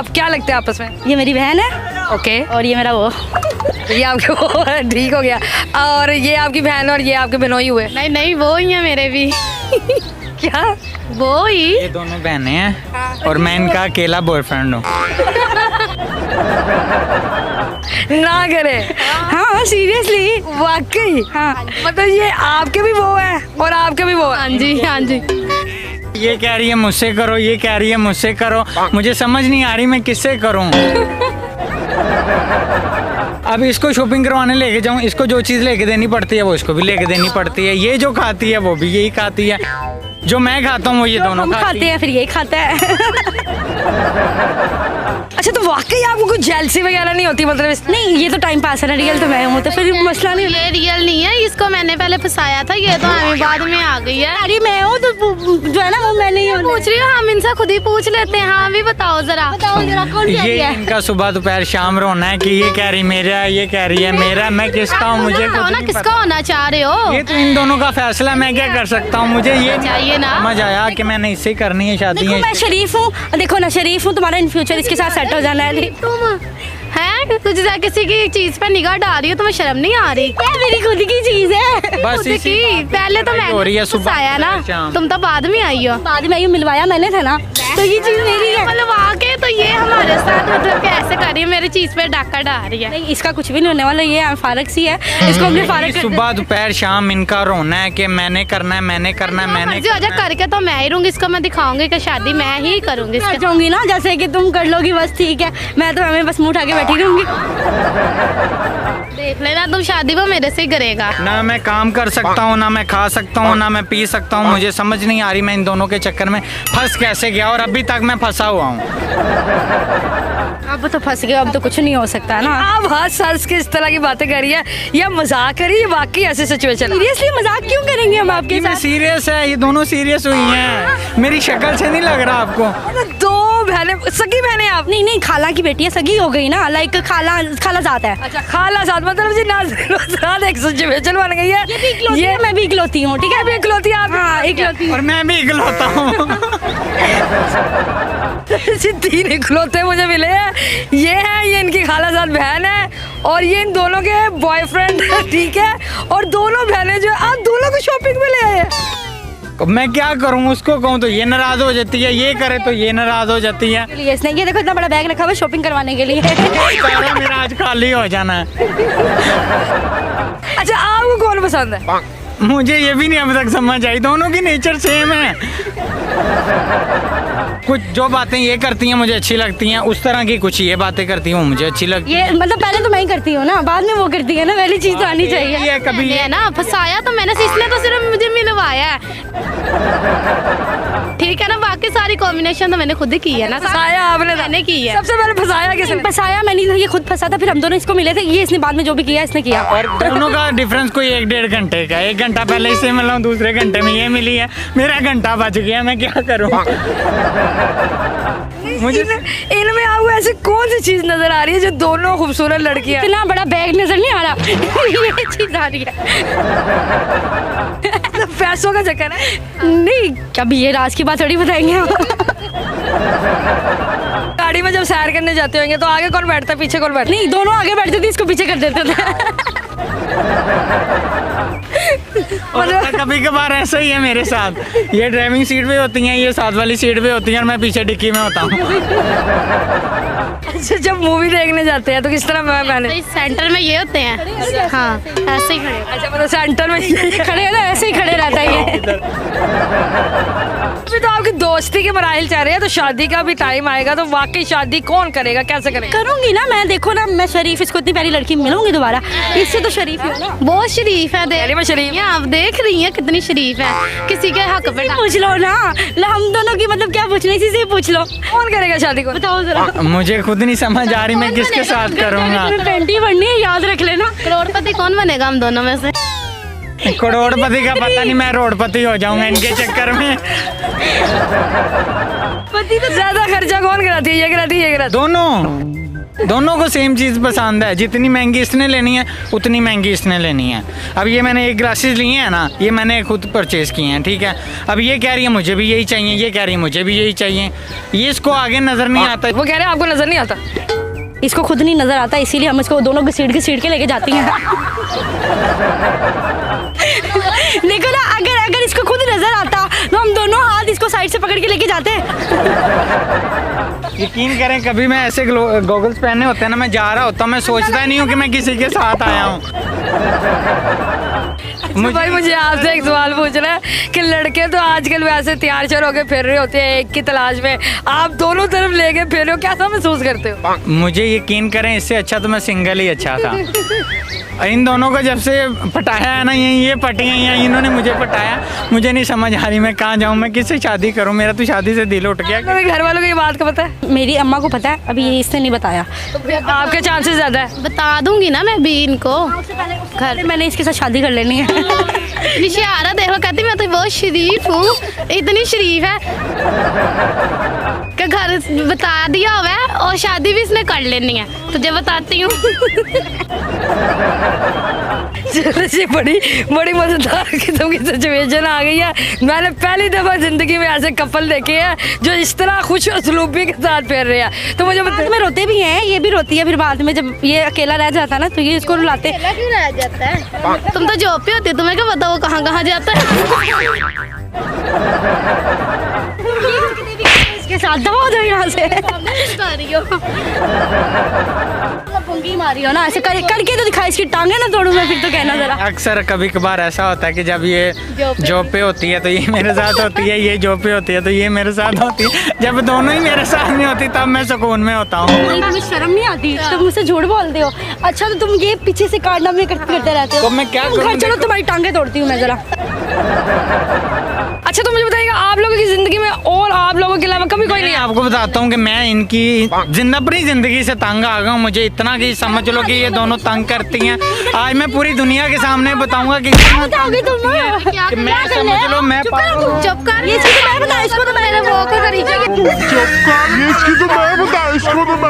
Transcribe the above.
अब क्या लगता है आपस में? ये मेरी बहन है ओके, और ये मेरा वो। ये आपके वो है, ठीक हो गया। और ये आपकी बहन और ये आपके बहनोई हुए? नहीं नहीं, वो ही है मेरे भी। क्या? वो ही। ये दोनों बहनें हैं और मैं इनका अकेला बॉयफ्रेंड हूँ। ना करे। हाँ सीरियसली। वाकई? हाँ मतलब ये आपके भी वो है और आपके भी वो है? हाँ जी हाँ जी। ये कह रही है मुझसे करो, ये कह रही है मुझसे करो, मुझे समझ नहीं आ रही मैं किससे करूँ। अब इसको शॉपिंग करवाने लेके जाऊँ, इसको जो चीज़ लेके देनी पड़ती है वो इसको भी लेके देनी पड़ती है। ये जो खाती है वो भी यही खाती है, जो मैं खाता हूँ वो ये दोनों हम खाती खाते है। हैं फिर यही खाता है। अच्छा, तो वाकई आपको कुछ जेलसी वगैरह नहीं होती? मतलब नहीं ये तो टाइम पास है ना, रियल तो मैं हूँ तो फिर मसला नहीं। ये रियल नहीं है, इसको मैंने पहले फंसाया था, ये तो हमें बाद में आ गई है। अरे मैं हूँ तो जो है ना वो मैं नहीं हूँ। पूछ रही हूँ, हम इनसे खुद ही पूछ लेते हैं। हाँ भी बताओ जरा। बताओ जरा कौन कह रही ये है? इनका सुबह दोपहर शाम रोना है कि ये कह रही मेरा है, ये कह रही है मेरा। मैं किसका हूँ मुझे खुद बताओ ना नहीं किसका पता। होना चाह रहे हो? ये तो इन दोनों का फैसला, मैं क्या कर सकता हूँ। मुझे ये चाहिए ना। समझ आया कि मैंने इससे करनी है शादी। देखो है मैं शरीफ हूँ, देखो ना शरीफ हूँ, तुम्हारा इन फ्यूचर इसके साथ सेट हो जाना है। तुम है तुझे किसी की चीज पे निगाह डाल रही हो, तुम्हें शर्म नहीं आ रही? ये मेरी खुद की चीज है। बस खुद इसी की। पहले तो हो रही है मैंने सुबह फंसाया ना, शाम। तुम तो बाद में आई हो। बाद में यूँ मिलवाया मैंने था ना, तो ये चीज मेरी है। मतलब आके तो ये हमारे साथ मतलब कैसे कर रही है, मेरी चीज पे डाका डाल रही है। नहीं इसका कुछ भी नहीं होने वाला, ये फारक सी है, इसको हमने फारक कर सुबह दोपहर शाम इनका रोना है कि मैंने करना है, मैंने करना है, मैंने मर्जी हो जाए करके तो मैं ही रहूंगी, इसको मैं दिखाऊंगी कि शादी मैं ही करूंगी कर इसके। जाऊंगी ना, जैसे कि तुम कर लोगी बस ठीक है, मैं तो हमें बस मुंह उठा के बैठी रहूंगी। देख लेना तुम, शादी वो मेरे से ही करेगा। ना मैं काम कर सकता हूँ, ना मैं खा सकता हूँ, ना मैं पी सकता हूँ। मुझे समझ नहीं आ रही मैं इन दोनों के चक्कर में फंस कैसे गया और अभी तक मैं फंसा हुआ हूँ। अब तो फंस गए, अब तो कुछ नहीं हो सकता है ना। आप हंस हंस के इस तरह की बातें कर रही है या मजाक कर रही है? वाकई ऐसी सिचुएशन? सीरियसली मजाक क्यों करेंगे हम आपके मैं साथ? सीरियस है, ये दोनों सीरियस हुई हैं। मेरी शक्ल से नहीं लग रहा आपको? दो बहनें, सगी बहनें आप? नहीं नहीं खाला की बेटी है, सगी हो गई ना, लाइक खाला जात है। अच्छा, खाला साथ मतलब जी नाज़ एक सिचुएशन बन गई है। ये मैं भी इकलौती हूँ, ठीक है? भी इकलौती आप? हाँ इकलौती हूँ। और मैं भी इकलौता हूँ। ऐसे तीन इकलौते मुझे मिले हैं। ये है, ये इनकी खाला साथ बहन है और ये इन दोनों के बॉयफ्रेंड है, ठीक है? और दोनों बहनें जो है आप दोनों को शॉपिंग में ले आए। मैं क्या करूँ, उसको कहूँ तो ये नाराज हो जाती है, ये करे तो ये नाराज हो जाती है। ये देखो इतना बड़ा बैग रखा हुआ शॉपिंग करवाने के लिए। सारा मेरा आज खाली हो जाना है। अच्छा, आपको कौन पसंद है? मुझे ये भी नहीं अभी तक समझ आई, दोनों की नेचर सेम है। कुछ जो बातें ये करती हैं मुझे अच्छी लगती हैं, उस तरह की कुछ ये बातें करती हूँ मुझे अच्छी लगती ये मतलब पहले तो मैं ही करती हूँ ना, बाद में वो करती है ना, पहली चीज तो आनी चाहिए। है। कभी मैंने है ना फंसाया तो मैंने, इसलिए तो सिर्फ मुझे मिलवाया है। ठीक है ना, बाकी सारी कॉम्बिनेशन तो मैंने खुद ही की है ना। फंसाया आपने? मैंने की है। सबसे पहले फंसाया किसने? फंसाया मैंने, ये खुद फंसा था, फिर हम दोनों इसको मिले थे, ये इसने बाद में जो भी किया इसने किया। और दोनों का डिफरेंस कोई 1-1.5 घंटे का। 1 घंटा पहले इससे मिला हूँ, दूसरे घंटे में ये मिली है, मेरा घंटा बच गया, मैं क्या करूँ। मुझे इनमें आपको ऐसी कौन सी चीज नजर आ रही है जो दोनों खूबसूरत लड़कियां? इतना बड़ा बैग नजर नहीं आ रहा। ये चीज आ रही है। पैसों का चक्कर है? नहीं कभी ये राज की बात थोड़ी बताएंगे हम। गाड़ी में जब सैर करने जाते होंगे तो आगे कौन बैठता है, पीछे कौन बैठता नहीं दोनों आगे बैठते थे, इसको पीछे कर देते थे। और कभी कभार ऐसा ही है मेरे साथ। ये ड्राइविंग सीट पे होती हैं, ये साथ वाली सीट पे होती हैं और मैं पीछे डिक्की में होता हूँ। अच्छा, जब मूवी देखने जाते हैं तो किस तरह मैंने? तो इस सेंटर में ये होते हैं। हाँ ऐसे ही खड़े। अच्छा, मतलब सेंटर में खड़े है ना, ऐसे ही खड़े रहता है ये। अभी तो आपकी दोस्ती के मराहिल चल रहे हैं, तो शादी का भी टाइम आएगा तो वाकई शादी कौन करेगा, कैसे करेगा? करूंगी ना मैं, देखो ना मैं शरीफ, इसको इतनी प्यारी लड़की मिलूंगी दोबारा, इससे तो शरीफ ही हो ना। बहुत शरीफ है, पहले में शरीफ। ये आप देख रही हैं कितनी शरीफ है, किसी के हक पे पूछ लो ना, हम दोनों की मतलब क्या पूछना, इसी से पूछ लो। कौन करेगा शादी को? बताओ जरा। मुझे खुद नहीं समझ आ रही मैं किसके साथ करूँगा। तुम्हें पेंटी बननी है, याद रख लेना। करोड़पति कौन बनेगा हम दोनों में से? करोड़पति का पता नहीं, मैं रोडपति हो जाऊंगा इनके चक्कर में। पति तो ज्यादा खर्चा कौन कराती है, ये कराती है, ये कराती है? दोनों दोनों को सेम चीज़ पसंद है, जितनी महंगी इसने लेनी है उतनी महंगी इसने लेनी है। अब ये मैंने एक ग्लासेस लिए हैं ना, ये मैंने खुद परचेज़ किए हैं, ठीक है। अब ये कह रही है मुझे भी यही चाहिए, ये कह रही है मुझे भी यही चाहिए, ये इसको आगे नज़र नहीं आता। वो कह रहे हैं आपको नजर नहीं आता। इसको खुद नहीं नजर आता, इसीलिए हम इसको दोनों घसीट के लेके जाती हैं। देखो ना, अगर इसको खुद नजर आता तो हम दोनों हाथ इसको साइड से पकड़ के लेके जाते। यकीन करें, कभी मैं ऐसे गॉगल्स पहने होते हैं ना, मैं जा रहा होता हूँ, मैं सोचता नहीं हूँ कि मैं किसी के साथ आया हूँ। भाई मुझे आपसे एक सवाल पूछना है कि लड़के तो आजकल वैसे तैयार श्यार होके फिर रहे होते हैं एक की तलाश में, आप दोनों तरफ लेके फिर रहे हो, कैसा महसूस करते हो? मुझे यकीन करें, इससे अच्छा तो मैं सिंगल ही अच्छा था। इन दोनों को जब से पटाया है ना, ये पटी हैं या इन्होंने मुझे पटाया, मुझे नहीं समझ आ रही मैं कहाँ जाऊँ, मैं किससे शादी करूँ। मेरा तो शादी से दिल उठ गया। मेरे घर वालों को ये बात का पता है? मेरी अम्मा को पता है, अभी ये इसने नहीं बताया। आपके चांसेस ज्यादा है। बता दूंगी ना मैं भी इनको। घर मैंने इसके साथ शादी कर लेनी है। निशारा देखो, कहती मैं तो बहुत शरीफ हूँ, इतनी शरीफ है कि घर बता दिया हुआ है और शादी भी इसने कर लेनी है, तुझे बताती हूँ। चलो जी, बड़ी मजेदार किस्म की सिचुएशन आ गई है। मैंने पहली दफा जिंदगी में ऐसे कपल देखे हैं जो इस तरह खुश उसलूबी के साथ फिर रहे हैं। तो मुझे बाद में रोते भी हैं, ये भी रोती है फिर बाद में, जब ये अकेला रह जाता है ना तो ये इसको रुलाते। क्यों रह जाता है? तुम तो जॉब पे होती, तुम्हें क्या पता वो कहाँ कहाँ जाता है? इसके साथ दबा दो यहाँ से। पुंगी मारी हो ना, ऐसे करके तो दिखा, इसकी टांगे ना तोड़ूं मैं, फिर तो कहना जरा। अक्सर कभी कभार ऐसा होता है कि जब ये जॉब पे होती है तो ये मेरे साथ होती है, ये जॉब पे होती है तो ये मेरे साथ होती है। जब दोनों ही मेरे साथ नहीं होती तब मैं सुकून में होता हूँ। तुम्हें शर्म नहीं आती? तुम मुझसे झूठ बोलते हो। अच्छा तो तुम ये पीछे से काटना में करते रहते हो। तो मैं क्या करूं? चलो तुम्हारी टांगे तोड़ती हूँ मैं जरा। अच्छा तो मुझे बताइएगा, आप लोगों की जिंदगी में और आप लोगों के अलावा कभी कोई नहीं है? आपको बताता हूँ कि मैं इनकी अपनी जिंदगी से तंग आ गया हूँ। मुझे इतना कि समझ लो कि ये दोनों तंग करती हैं। आज मैं पूरी दुनिया के सामने बताऊंगा कि मैं समझ लो मैं चुप कर, ये चीज़ मैं बता, इसको तो मैंने वो कर इसकी तो मैं बता, इसको तो मैं